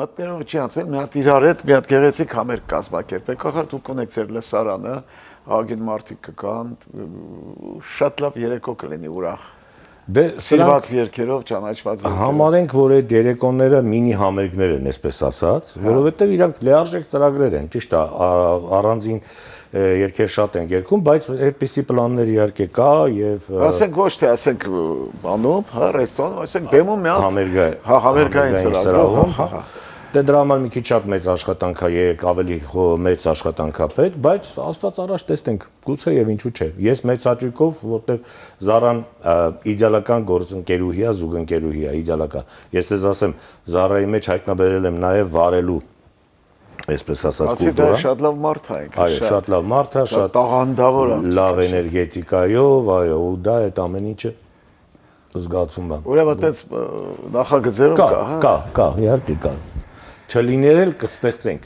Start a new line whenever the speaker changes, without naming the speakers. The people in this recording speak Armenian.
մտնելով չի անցել, մի հատ իրար հետ մի հատ գեղեցիկ համերգ կազմակերպեք, ախր դուք ունեք ձեր լսարանը, աղագին մարդիկ կգան, շատ լավ երեկո կլինի ուրախ։
Դե
Սիրված երգերով, ճանաչված երգերով։
Համարենք, որ այդ երեկոները մինի համերգներ են, այսպես ասած, որովհետև իրանք լիարժեք ծրագրեր են, ճիշտ է, առանձին երգեր շատ են երգում, բայց այդպիսի պլաններ իհարկե կա եւ
ասենք ոչ թե ասենք բանում, հա, ռեստորանում, ասենք բեմում մի հատ համերգային ծրագրով,
Դե դրա համար մի քիչ շատ մեծ աշխատանք է եկեք, ավելի մեծ աշխատանք է պետք, բայց աստված առաջ տեսնենք, գուցե եւ ինչու՞ չէ։ Ես մեծ հաճույքով, որտեղ Զարան իդեալական գործընկերուհի է, զուգընկերուհի է, իդեալական։ Ես ձեզ ասեմ, Զարայի մեջ հայտնաբերել եմ նաեւ վարելու, այսպես ասած, կուլտուրա։
Շատ լավ մարդ է,
այո, շատ լավ մարդ է, շատ
տաղանդավոր է,
լավ էներգետիկայով, այո, ու դա այդ ամեն ինչը զգացում է։
Ուրեմն այդպես նախագծերում կա, հա։
Կա, իհարկե կա։ Չլիներ էլ կստեղծենք։